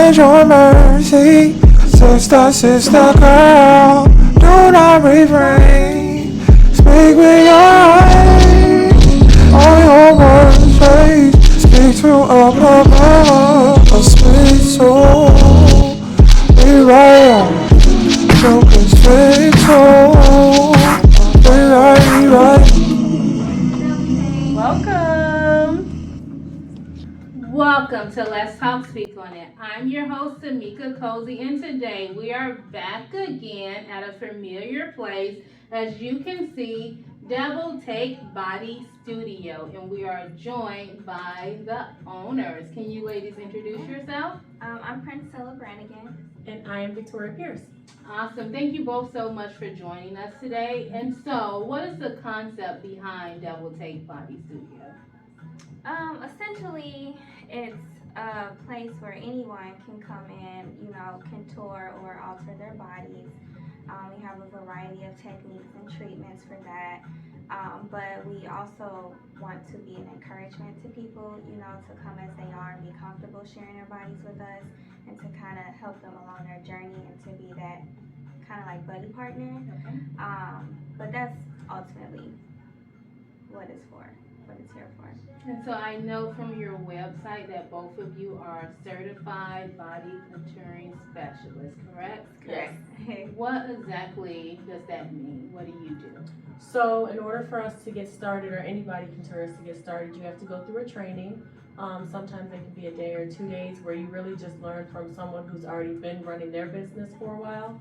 send your mercy. Sister girl, do not refrain. Speak with your eyes, all your words raise. Speak to up above, a sweet soul. Be right, you can speak soul. Be right. Welcome to Let's Talk Speak on It. I'm your host, Tamika Cozy, and today we are back again at a familiar place. As you can see, Devil Take Body Studio, and we are joined by the owners. Can you ladies introduce yourself? I'm Priscilla Brannigan. And I am Victoria Pierce. Awesome. Thank you both so much for joining us today. And so, what is the concept behind Devil Take Body Studio? Essentially, it's a place where anyone can come in, contour or alter their bodies. We have a variety of techniques and treatments for that. But we also want to be an encouragement to people, to come as they are and be comfortable sharing their bodies with us and to kind of help them along their journey and to be that kind of like buddy partner. Okay. But that's ultimately what it's for, what it's here for. And so I know from your website that both of you are certified body contouring specialists, correct? Correct. What exactly does that mean? What do you do? So in order for us to get started, or anybody contourist to get started, you have to go through a training. Sometimes it can be a day or 2 days where you really just learn from someone who's already been running their business for a while,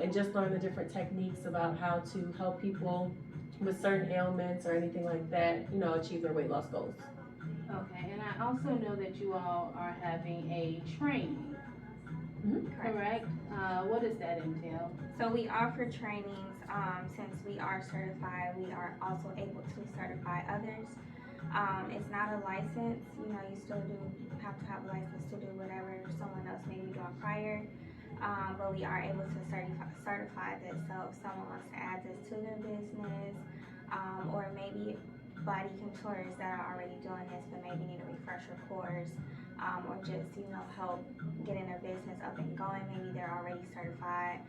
and just learn the different techniques about how to help people with certain ailments or anything like that, achieve their weight loss goals. Okay, and I also know that you all are having a training, correct? What does that entail? So we offer trainings. Since we are certified, we are also able to certify others. It's not a license. You still do have to have a license to do whatever someone else may be doing prior. But we are able to certify this. So if someone wants to add this to their business, or maybe body contours that are already doing this but maybe need a refresher course, or just help getting their business up and going, maybe they're already certified,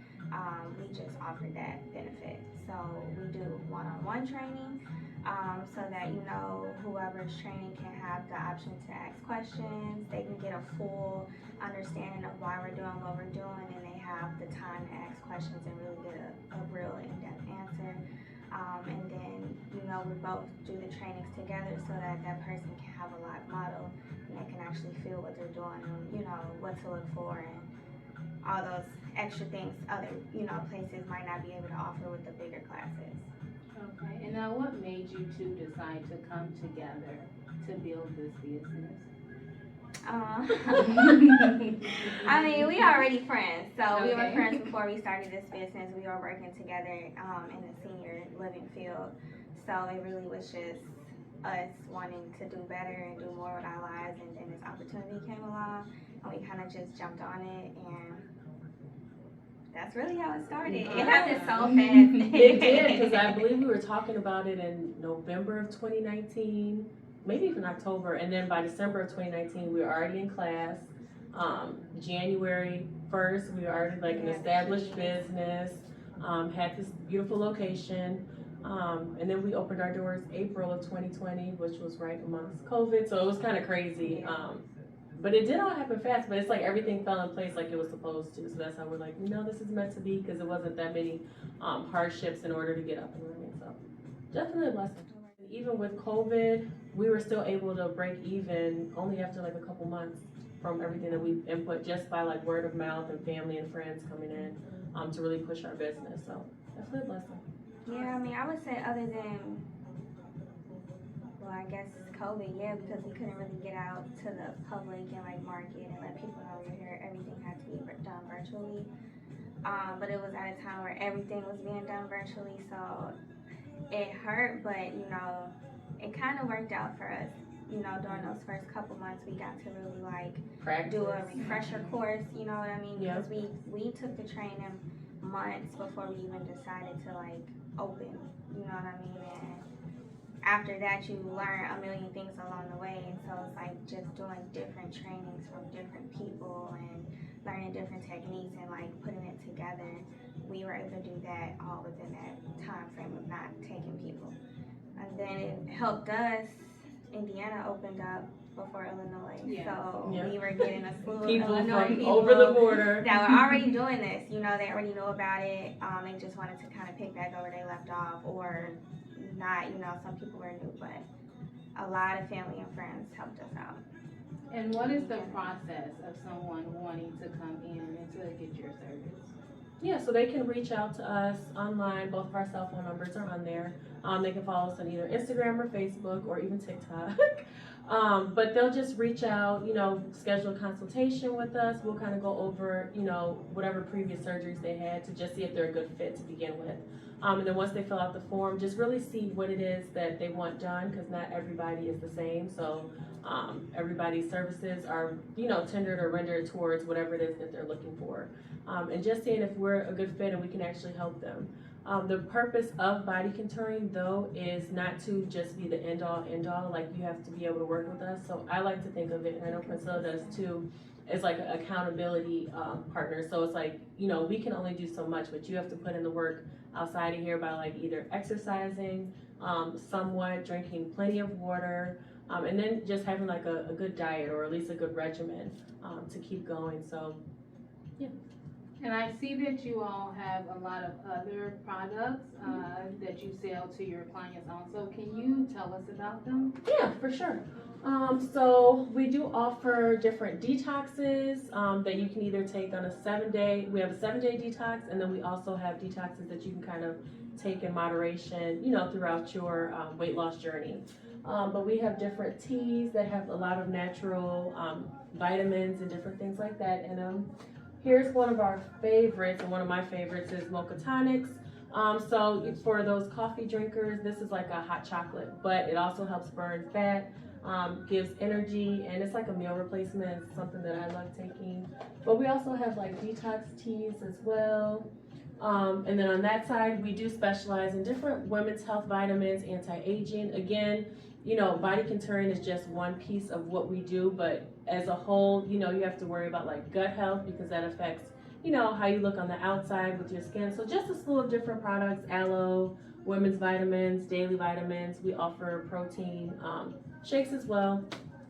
we just offer that benefit. So we do one-on-one training, so that whoever's training can have the option to ask questions. They can get a full understanding of why we're doing what we're doing, and they have the time to ask questions and really get a real in-depth answer. And then we both do the trainings together so that that person can have a live model and they can actually feel what they're doing and what to look for and all those extra things other places might not be able to offer with the bigger classes. Okay, and now what made you two decide to come together to build this business? I mean, we are already friends. So Okay. We were friends before we started this business. We were working together in the senior living field. So it really was just us wanting to do better and do more with our lives. And then this opportunity came along, and we kind of just jumped on it. And that's really how it started. It happened so fast. It did, because I believe we were talking about it in November of 2019. Maybe even October, and then by December of 2019 we were already in class. January 1st we were already like an established business, had this beautiful location, and then we opened our doors April of 2020, which was right amongst COVID, so it was kind of crazy. But it did all happen fast, but it's like everything fell in place like it was supposed to, so that's how we're like, this is meant to be, because it wasn't that many hardships in order to get up and running. So definitely a blessing. Even with COVID, we were still able to break even only after like a couple months from everything that we input, just by like word of mouth and family and friends coming in to really push our business. So definitely a blessing. Yeah, I mean, I would say other than, well, I guess COVID, because we couldn't really get out to the public and like market and let people know we're here. Everything had to be done virtually. But it was at a time where everything was being done virtually, so it hurt, but it kind of worked out for us. During those first couple months, we got to really like Practice. do a refresher course. You know what I mean? Yeah. Because we took the training months before we even decided to like open. You know what I mean? And after that, you learn a million things along the way, and so it's like just doing different trainings from different people and learning different techniques and like putting it together, we were able to do that all within that time frame of not taking people. And then it helped us. Indiana opened up before Illinois, so we were getting a slew of people Illinois from people over the border that were already doing this. You know, they already knew about it. They just wanted to kind of pick back up where they left off, or not. You know, some people were new, but a lot of family and friends helped us out. And what is the process of someone wanting to come in and to get your service? Yeah, so they can reach out to us online. Both of our cell phone numbers are on there. They can follow us on either Instagram or Facebook or even TikTok. But they'll just reach out, you know, schedule a consultation with us. We'll kind of go over, you know, whatever previous surgeries they had to just see if they're a good fit to begin with. And then once they fill out the form, just really see what it is that they want done, because not everybody is the same. So everybody's services are, you know, tendered or rendered towards whatever it is that they're looking for. And just seeing if we're a good fit and we can actually help them. The purpose of body contouring, though, is not to just be the end-all, like you have to be able to work with us. So I like to think of it, and I know Priscilla does too, as like an accountability partner. So it's like, you know, we can only do so much, but you have to put in the work outside of here by like either exercising, somewhat, drinking plenty of water, and then just having like a good diet, or at least a good regimen to keep going. So, yeah. And I see that you all have a lot of other products that you sell to your clients also. Can you tell us about them? Yeah, for sure. So we do offer different detoxes that you can either take on a 7-day. We have a 7-day detox, and then we also have detoxes that you can kind of take in moderation, you know, throughout your weight loss journey. But we have different teas that have a lot of natural vitamins and different things like that in them. Here's one of our favorites, and one of my favorites is mocha tonics. So for those coffee drinkers, this is like a hot chocolate, but it also helps burn fat, gives energy, and it's like a meal replacement. It's something that I love taking. But we also have like detox teas as well. And then on that side, we do specialize in different women's health vitamins, anti-aging. Again, you know, body contouring is just one piece of what we do, but as a whole, you know, you have to worry about like gut health, because that affects, you know, how you look on the outside with your skin. So just a slew of different products: aloe, women's vitamins, daily vitamins. We offer protein shakes as well,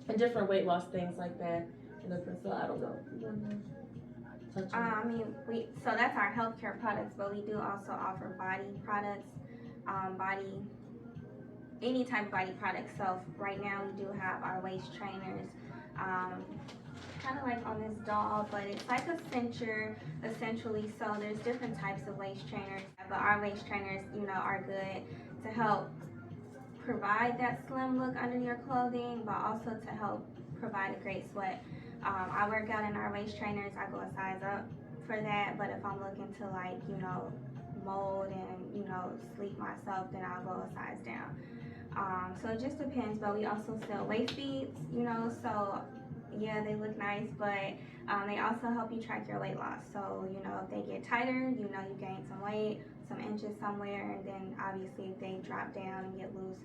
and different weight loss things like that. And then Priscilla, I don't know. I mean, so that's our healthcare products, but we do also offer body products, any type of body product. So right now we do have our waist trainers, kind of like on this doll, but it's like a cincher essentially. So there's different types of waist trainers, but our waist trainers, you know, are good to help provide that slim look under your clothing, but also to help provide a great sweat. I work out in our waist trainers. I go a size up for that, but if I'm looking to, like, you know, mold and, you know, sleep myself, then I'll go a size down. So it just depends, but we also sell waist beads, you know, so yeah, they look nice, but they also help you track your weight loss. So, you know, if they get tighter, you know, you gain some weight, some inches somewhere, and then obviously if they drop down and get loose,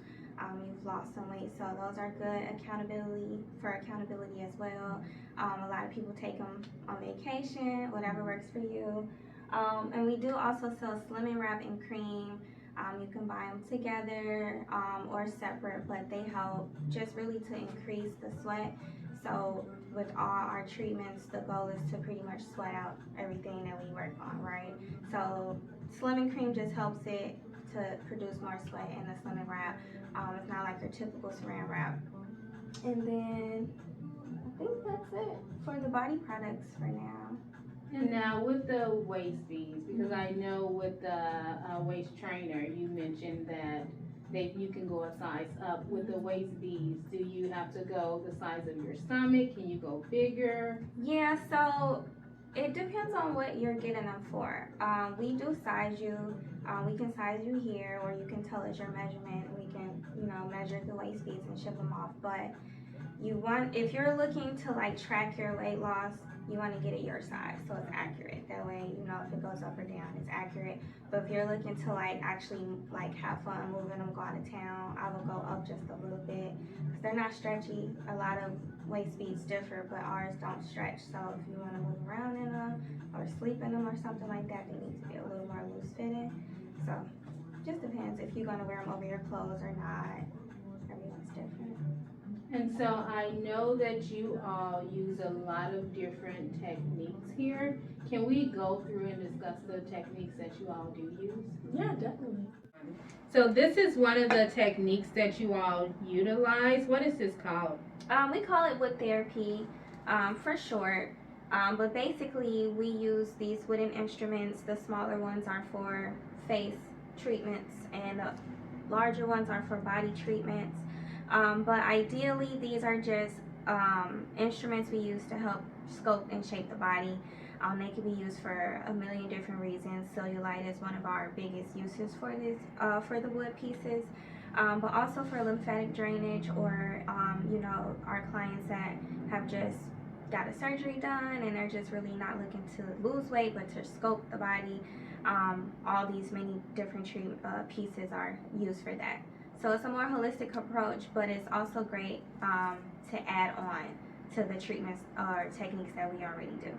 you've lost some weight. So those are good accountability as well. A lot of people take them on vacation, whatever works for you. And we do also sell Slimming Wrap and Cream. You can buy them together or separate, but they help just really to increase the sweat. So with all our treatments, the goal is to pretty much sweat out everything that we work on, right? So Slimming Cream just helps it to produce more sweat in the Slimming Wrap. It's not like your typical saran wrap. And then I think that's it for the body products for now. And now with the waist beads, because I know with the waist trainer, you mentioned that you can go a size up. With the waist beads, do you have to go the size of your stomach? Can you go bigger? Yeah, so it depends on what you're getting them for. We do size you. We can size you here, or you can tell us your measurement, and we can, you know, measure the waist beads and ship them off. But if you're looking to like track your weight loss, you want to get it your size so it's accurate. That way, you know, if it goes up or down, it's accurate. But if you're looking to like actually like have fun moving them, go out of town, I will go up just a little bit because they're not stretchy. A lot of waist speeds differ, but ours don't stretch. So if you want to move around in them or sleep in them or something like that, they need to be a little more loose fitting. So just depends if you're gonna wear them over your clothes or not. Everyone's different. And so I know that you all use a lot of different techniques here. Can we go through and discuss the techniques that you all do use? Yeah, definitely. So this is one of the techniques that you all utilize. What is this called? We call it wood therapy for short. But basically, we use these wooden instruments. The smaller ones are for face treatments, and the larger ones are for body treatments. But ideally, these are just instruments we use to help sculpt and shape the body. They can be used for a million different reasons. Cellulite is one of our biggest uses for this, for the wood pieces. But also for lymphatic drainage, or you know, our clients that have just got a surgery done and they're just really not looking to lose weight but to sculpt the body. All these many different pieces are used for that. So it's a more holistic approach, but it's also great to add on to the treatments or techniques that we already do.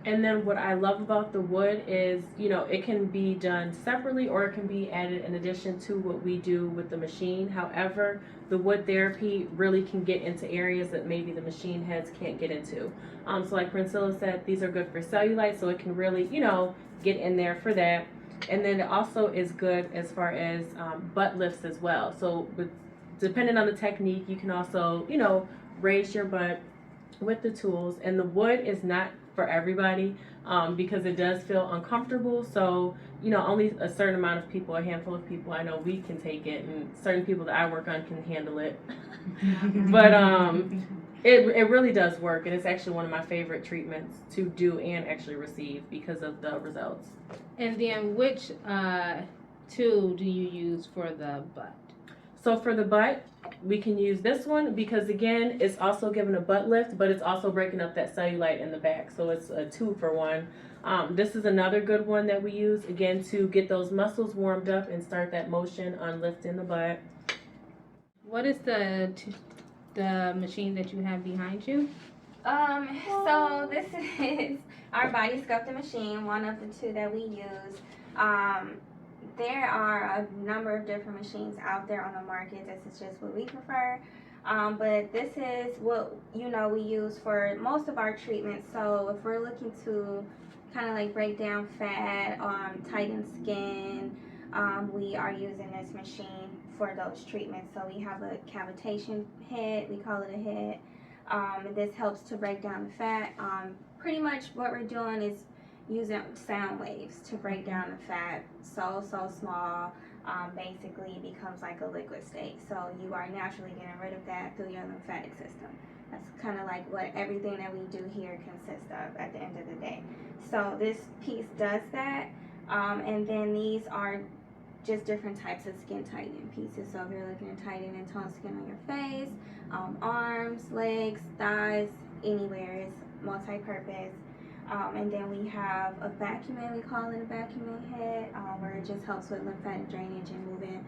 And then what I love about the wood is, you know, it can be done separately or it can be added in addition to what we do with the machine. However, the wood therapy really can get into areas that maybe the machine heads can't get into. So like Priscilla said, these are good for cellulite, so it can really, you know, get in there for that. And then it also is good as far as butt lifts as well. So depending on the technique, you can also, you know, raise your butt with the tools. And the wood is not for everybody because it does feel uncomfortable. So, you know, only a certain amount of people, a handful of people I know we can take it, and certain people that I work on can handle it. But it really does work, and it's actually one of my favorite treatments to do and actually receive because of the results. And then which tool do you use for the butt? So for the butt, we can use this one because again, it's also giving a butt lift, but it's also breaking up that cellulite in the back. So it's a 2-for-1. This is another good one that we use again to get those muscles warmed up and start that motion on lifting the butt. What is the machine that you have behind you? So this is our body sculpting machine, one of the two that we use. There are a number of different machines out there on the market. This is just what we prefer. But this is what, you know, we use for most of our treatments. So if we're looking to kind of like break down fat, tighten skin, we are using this machine for those treatments. So we have a cavitation head, we call it a head. This helps to break down the fat. Pretty much what we're doing is using sound waves to break down the fat so small, basically it becomes like a liquid state. So you are naturally getting rid of that through your lymphatic system. That's kind of like what everything that we do here consists of at the end of the day. So this piece does that, and then these are just different types of skin tightening pieces. So if you're looking to tighten and tone skin on your face, arms, legs, thighs, anywhere, it's multi-purpose. And then we have a vacuuming, we call it a vacuuming head, where it just helps with lymphatic drainage and moving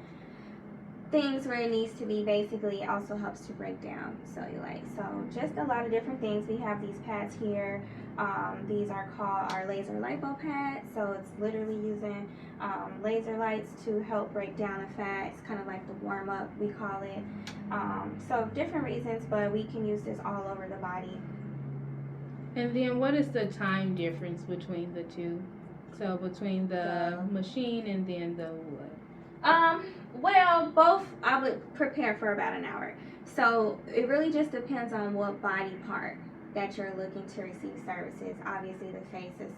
things where it needs to be. Basically, it also helps to break down cellulite. So just a lot of different things. We have these pads here. These are called our laser lipo pads. So it's literally using laser lights to help break down the fat. It's kind of like the warm up, we call it. So different reasons, but we can use this all over the body. And then what is the time difference between the two? So between the machine and then the wood? Well, both I would prepare for about an hour. So it really just depends on what body part that you're looking to receive services. Obviously the face is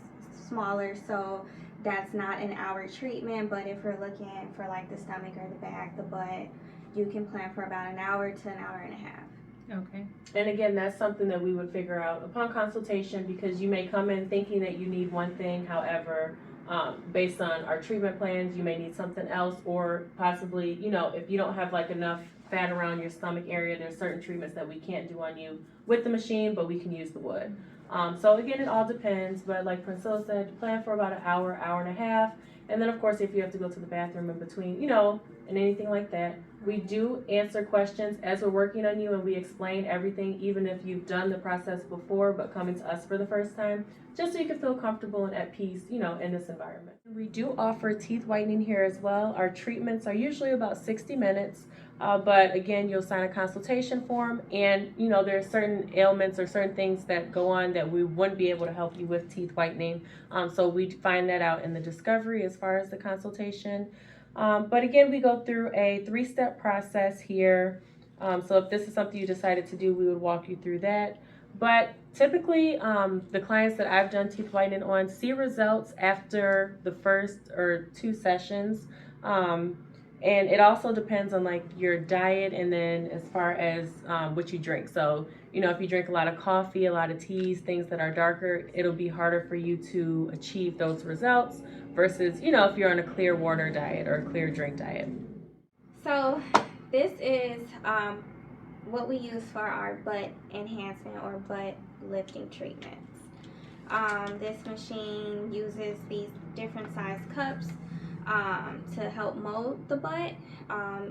smaller, so that's not an hour treatment, but if you're looking for like the stomach or the back, the butt, you can plan for about an hour to an hour and a half. Okay. And again, that's something that we would figure out upon consultation, because you may come in thinking that you need one thing. However, based on our treatment plans, you may need something else, or possibly, you know, if you don't have like enough fat around your stomach area, there's certain treatments that we can't do on you with the machine, but we can use the wood. So again, it all depends, but like Priscilla said, plan for about an hour, hour and a half. And then of course, if you have to go to the bathroom in between, and anything like that, we do answer questions as we're working on you, and we explain everything, even if you've done the process before, but coming to us for the first time, just so you can feel comfortable and at peace, in this environment. We do offer teeth whitening here as well. Our treatments are usually about 60 minutes. But again, you'll sign a consultation form, and there are certain ailments or certain things that go on that we wouldn't be able to help you with teeth whitening. So we find that out in the discovery as far as the consultation. But again, we go through a 3-step process here. So if this is something you decided to do, we would walk you through that. But typically, the clients that I've done teeth whitening on see results after the first or 2 sessions. And it also depends on like your diet, and then as far as what you drink. So, if you drink a lot of coffee, a lot of teas, things that are darker, it'll be harder for you to achieve those results versus, if you're on a clear water diet or a clear drink diet. So this is what we use for our butt enhancement or butt lifting treatments. This machine uses these different size cups to help mold the butt.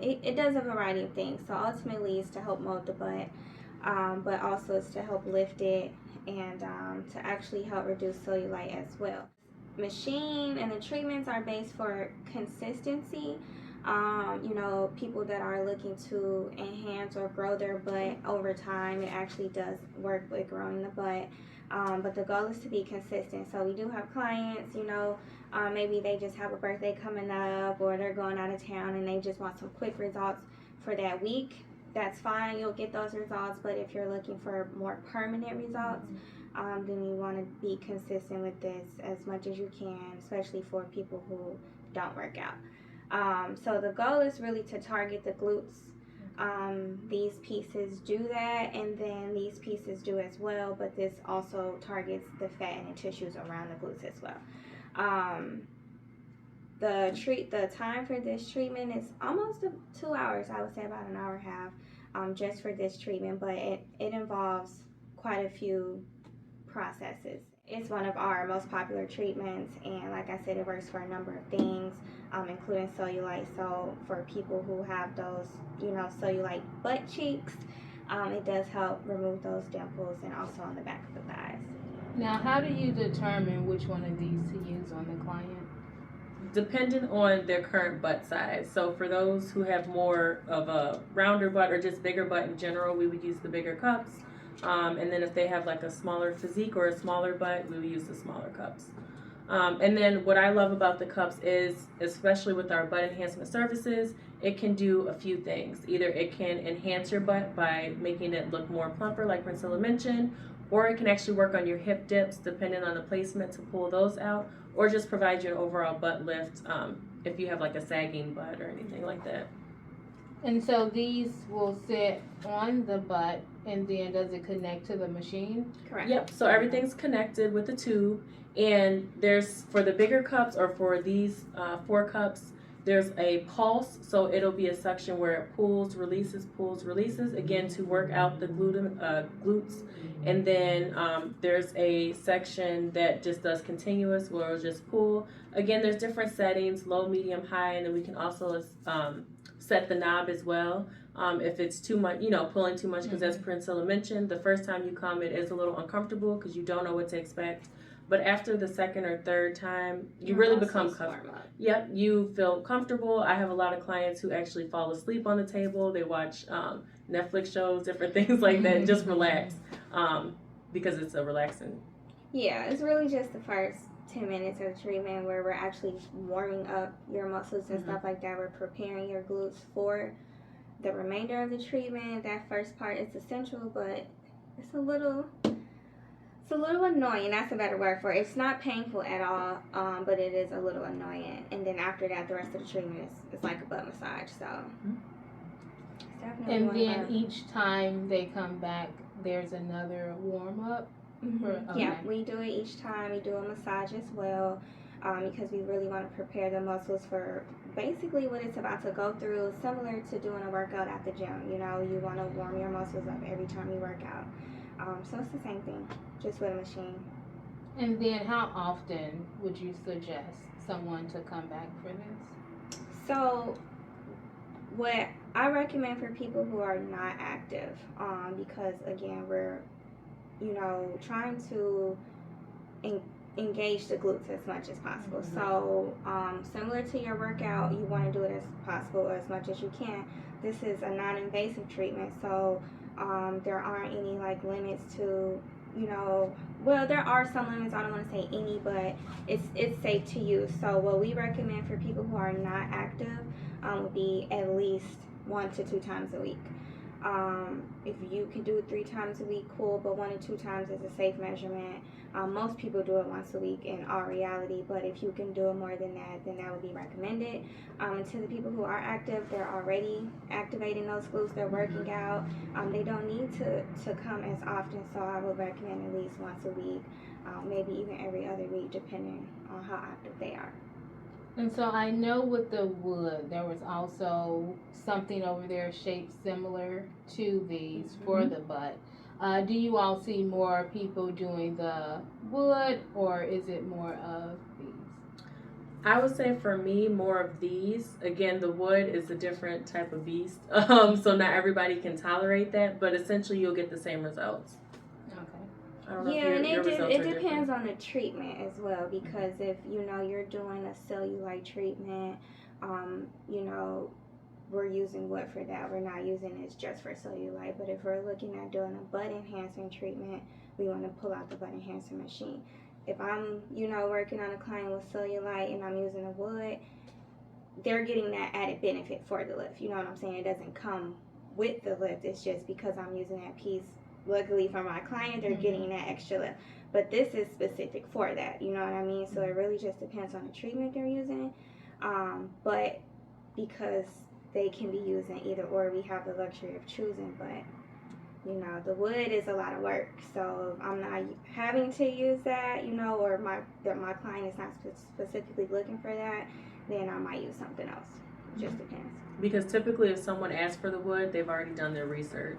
It does a variety of things. So ultimately it's to help mold the butt, but also it's to help lift it and to actually help reduce cellulite as well. Machine and the treatments are based for consistency. People that are looking to enhance or grow their butt over time, it actually does work with growing the butt. But the goal is to be consistent. So we do have clients, maybe they just have a birthday coming up, or they're going out of town and they just want some quick results for that week. That's fine, you'll get those results. But if you're looking for more permanent results, then you want to be consistent with this as much as you can, especially for people who don't work out. So the goal is really to target the glutes. These pieces do that, and then these pieces do as well, but this also targets the fat and tissues around the glutes as well. The time for this treatment is almost 2 hours. I would say about an hour and a half, just for this treatment, but it involves quite a few processes. It's one of our most popular treatments, and like I said, it works for a number of things, including cellulite. So for people who have those, cellulite butt cheeks, it does help remove those dimples, and also on the back of the thighs. Now, how do you determine which one of these to use on the client? Depending on their current butt size. So for those who have more of a rounder butt or just bigger butt in general, we would use the bigger cups. And then if they have like a smaller physique or a smaller butt, we would use the smaller cups. And then what I love about the cups is, especially with our butt enhancement services, it can do a few things. Either it can enhance your butt by making it look more plumper, like Priscilla mentioned, or it can actually work on your hip dips, depending on the placement, to pull those out, or just provide you an overall butt lift if you have like a sagging butt or anything like that. And so these will sit on the butt, and then does it connect to the machine? Correct. Yep, so everything's connected with the tube, and there's, for the bigger cups or for these 4 cups, there's a pulse, so it'll be a section where it pulls, releases, again to work out the glutes. And then there's a section that just does continuous, where it'll just pull. Again, there's different settings, low, medium, high, and then we can also set the knob as well. If it's too much, pulling too much, because as Priscilla mentioned, the first time you come, it is a little uncomfortable because you don't know what to expect. But after the second or third time, you really become comfortable. Yep, you feel comfortable. I have a lot of clients who actually fall asleep on the table. They watch Netflix shows, different things like that, and just relax because it's a relaxing. Yeah, it's really just the first 10 minutes of the treatment where we're actually warming up your muscles and stuff like that. We're preparing your glutes for the remainder of the treatment. That first part is essential, but it's a little annoying. That's a better word for it. It's not painful at all, but it is a little annoying. And then after that, the rest of the treatment is like a butt massage. So And then each time they come back, there's another warm up. Yeah, we do it each time. We do a massage as well. because we really want to prepare the muscles for basically what it's about to go through, similar to doing a workout at the gym. You know, you want to warm your muscles up every time you work out. So it's the same thing, just with a machine. And then how often would you suggest someone to come back for this? So what I recommend for people who are not active, because again, we're, you know, trying to engage the glutes as much as possible. Mhm. So similar to your workout, you want to do it as possible, as much as you can. This is a non-invasive treatment, so there aren't any like limits to, you know, well, there are some limits. I don't want to say any, but it's safe to use. So what we recommend for people who are not active would be at least 1 to 2 times a week. If you can do it 3 times a week, cool, but 1 to 2 times is a safe measurement. Most people do it once a week in all reality, but if you can do it more than that, then that would be recommended. And to the people who are active, they're already activating those glutes, they're working out. They don't need to come as often, so I would recommend at least once a week, maybe even every other week, depending on how active they are. And so I know with the wood, there was also something over there shaped similar to these for the butt. Do you all see more people doing the wood, or is it more of these? I would say for me, more of these. Again, the wood is a different type of beast, so not everybody can tolerate that, but essentially you'll get the same results. Okay. I don't know Yeah, if and your results it are depends different. on the treatment as well, because if you know you're doing a cellulite treatment, you know, we're using wood for that. We're not using it just for cellulite. But if we're looking at doing a butt enhancement treatment, we want to pull out the butt enhancement machine. If I'm, you know, working on a client with cellulite and I'm using a wood, they're getting that added benefit for the lift. You know what I'm saying? It doesn't come with the lift. It's just because I'm using that piece. Luckily for my client, they're getting that extra lift. But this is specific for that. You know what I mean? So it really just depends on the treatment they're using. But because they can be using either or, we have the luxury of choosing. But you know, the wood is a lot of work, so if I'm not having to use that, you know, or my client is not specifically looking for that, then I might use something else. It just depends. Because typically if someone asks for the wood, they've already done their research,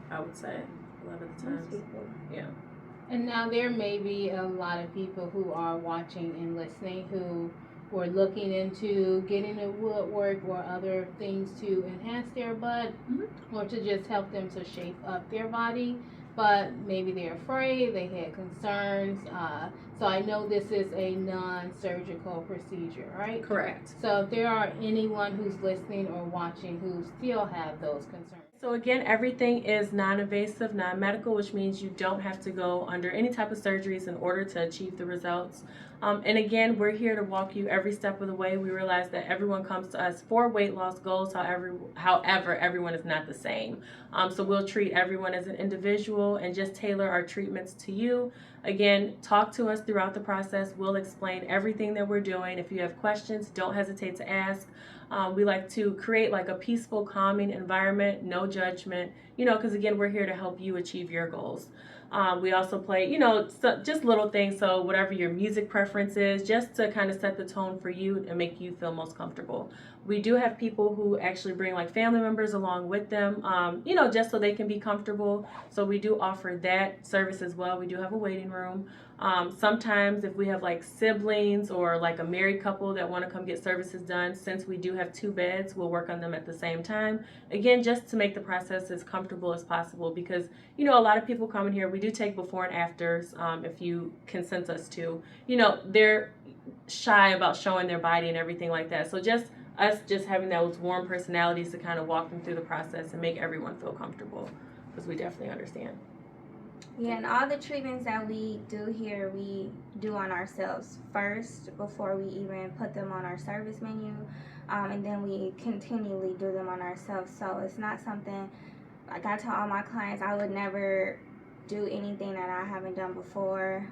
I would say, a lot of the Most times. people. Yeah. And now there may be a lot of people who are watching and listening who were looking into getting a woodwork or other things to enhance their butt or to just help them to shape up their body, but maybe they're afraid, they had concerns. So I know this is a non-surgical procedure, right? Correct. So if there are anyone who's listening or watching who still have those concerns. So again, everything is non-invasive, non-medical, which means you don't have to go under any type of surgeries in order to achieve the results. And again, we're here to walk you every step of the way. We realize that everyone comes to us for weight loss goals. However, everyone is not the same. So we'll treat everyone as an individual and just tailor our treatments to you. Again, talk to us throughout the process. We'll explain everything that we're doing. If you have questions, don't hesitate to ask. We like to create like a peaceful, calming environment, no judgment, you know, because again, we're here to help you achieve your goals. We also play, you know, just little things. So whatever your music preference is, just to kind of set the tone for you and make you feel most comfortable. We do have people who actually bring like family members along with them, you know, just so they can be comfortable. So we do offer that service as well. We do have a waiting room. Sometimes if we have like siblings or like a married couple that want to come get services done, since we do have 2 beds, we'll work on them at the same time. Again, just to make the process as comfortable as possible, because you know, a lot of people come in here, we do take before and afters, if you consent us to. You know, they're shy about showing their body and everything like that. So just us just having those warm personalities to kind of walk them through the process and make everyone feel comfortable, because we definitely understand. Yeah, and all the treatments that we do here, we do on ourselves first before we even put them on our service menu. And then we continually do them on ourselves. So it's not something, like I tell all my clients, I would never do anything that I haven't done before.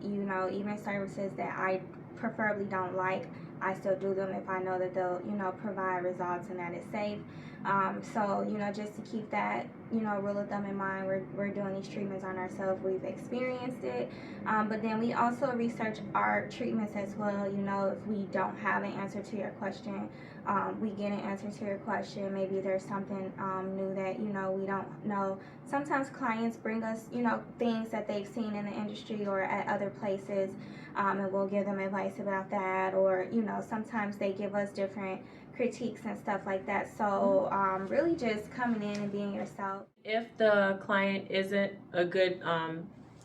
You know, even services that I preferably don't like, I still do them if I know that they'll, provide results and that it's safe. So, just to keep that, rule of thumb in mind, we're doing these treatments on ourselves. We've experienced it. But then we also research our treatments as well. If we don't have an answer to your question, we get an answer to your question. Maybe there's something new that, we don't know. Sometimes clients bring us, things that they've seen in the industry or at other places, and we'll give them advice about that. Or, sometimes they give us different critiques and stuff like that. So really just coming in and being yourself. If the client isn't a good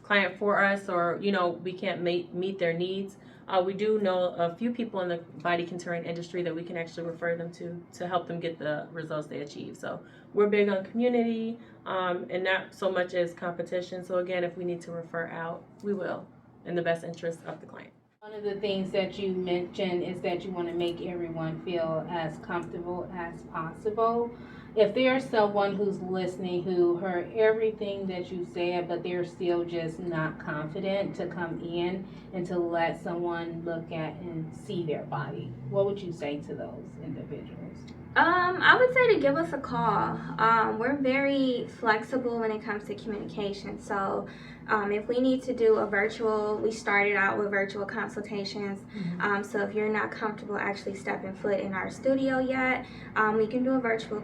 client for us, or we can't meet their needs, we do know a few people in the body contouring industry that we can actually refer them to help them get the results they achieve. So we're big on community and not so much as competition. So again, if we need to refer out, we will, in the best interest of the client. One of the things that you mentioned is that you want to make everyone feel as comfortable as possible. If there's someone who's listening who heard everything that you said, but they're still just not confident to come in and to let someone look at and see their body, what would you say to those individuals? I would say to give us a call. We're very flexible when it comes to communication. So if we need to do a virtual, we started out with virtual consultations. So if you're not comfortable actually stepping foot in our studio yet, we can do a virtual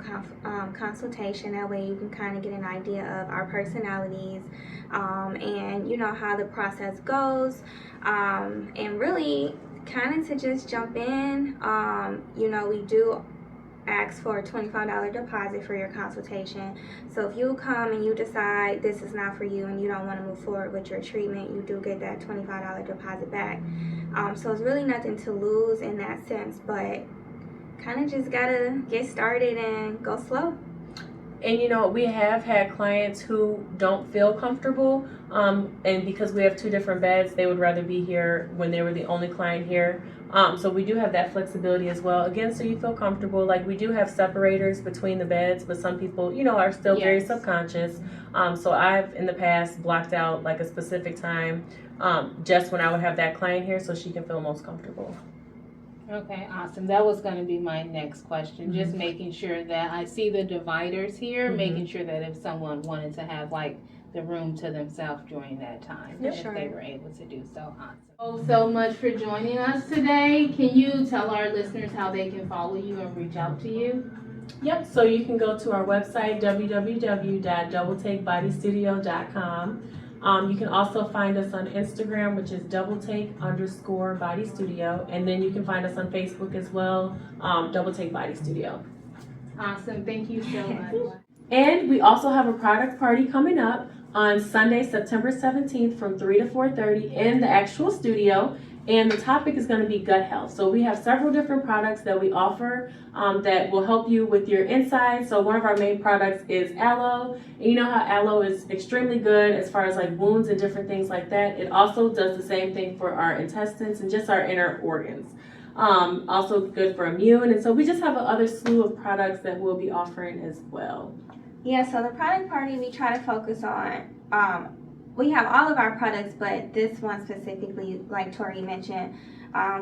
consultation. That way you can kind of get an idea of our personalities and how the process goes, and really kind of to just jump in. We do ask for a $25 deposit for your consultation. So if you come and you decide this is not for you and you don't want to move forward with your treatment, you do get that $25 deposit back. So it's really nothing to lose in that sense, but kind of just gotta get started and go slow. And we have had clients who don't feel comfortable, and because we have 2 different beds, they would rather be here when they were the only client here. So we do have that flexibility as well. Again, so you feel comfortable. Like, we do have separators between the beds, but some people, are still very subconscious. So I've in the past blocked out like a specific time just when I would have that client here so she can feel most comfortable. Okay, awesome. That was going to be my next question. Just making sure that I see the dividers here, making sure that if someone wanted to have like the room to themselves during that time, if they were able to do so. Awesome. So much for joining us today. Can you tell our listeners how they can follow you and reach out to you? Yep, so you can go to our website, www.doubletake.bodystudio.com. You can also find us on Instagram, which is doubletake_bodystudio. And then you can find us on Facebook as well, Double Take Body Studio. Awesome. Thank you so much. And we also have a product party coming up on Sunday, September 17th from 3 to 4:30 in the actual studio. And the topic is going to be gut health. So we have several different products that we offer that will help you with your insides. So one of our main products is aloe. And you know how aloe is extremely good as far as like wounds and different things like that. It also does the same thing for our intestines and just our inner organs. Also good for immune. And so we just have another slew of products that we'll be offering as well. Yeah, so the product party we try to focus on, we have all of our products, but this one specifically, like Tori mentioned,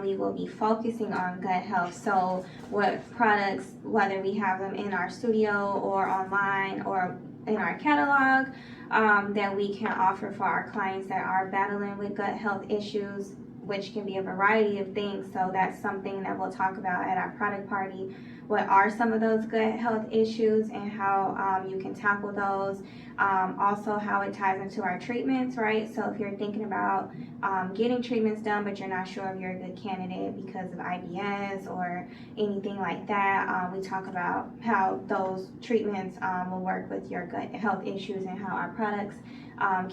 we will be focusing on gut health. So what products, whether we have them in our studio or online or in our catalog, that we can offer for our clients that are battling with gut health issues, which can be a variety of things. So that's something that we'll talk about at our product party. What are some of those gut health issues and how you can tackle those. Also how it ties into our treatments, right? So if you're thinking about getting treatments done, but you're not sure if you're a good candidate because of IBS or anything like that, we talk about how those treatments will work with your gut health issues and how our products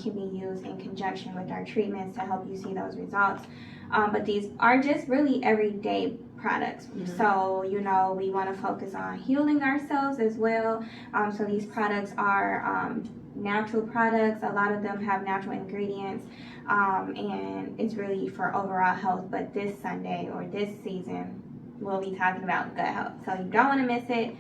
can be used in conjunction with our treatments to help you see those results. But these are just really everyday products. So, we want to focus on healing ourselves as well. So these products are natural products. A lot of them have natural ingredients, and it's really for overall health. But this Sunday or this season, we'll be talking about gut health. So you don't want to miss it.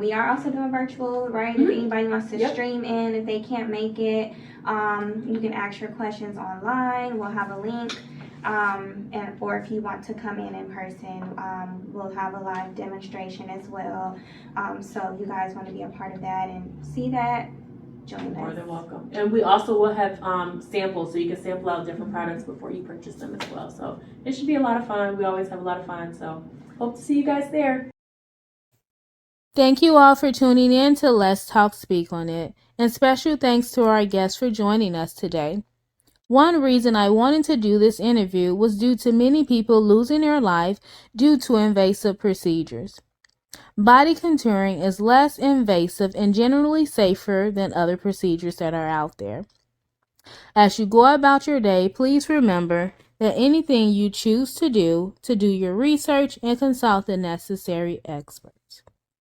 We are also doing virtual, right? If anybody wants to stream in, if they can't make it, you can ask your questions online. We'll have a link. or if you want to come in person, we'll have a live demonstration as well. So if you guys want to be a part of that and see that, join More us. than welcome. And we also will have samples, so you can sample out different products before you purchase them as well. So it should be a lot of fun. We always have a lot of fun. So hope to see you guys there. Thank you all for tuning in to Let's Talk Speak on It, and special thanks to our guests for joining us today. One reason I wanted to do this interview was due to many people losing their life due to invasive procedures. Body contouring is less invasive and generally safer than other procedures that are out there. As you go about your day, please remember that anything you choose to do your research and consult the necessary experts.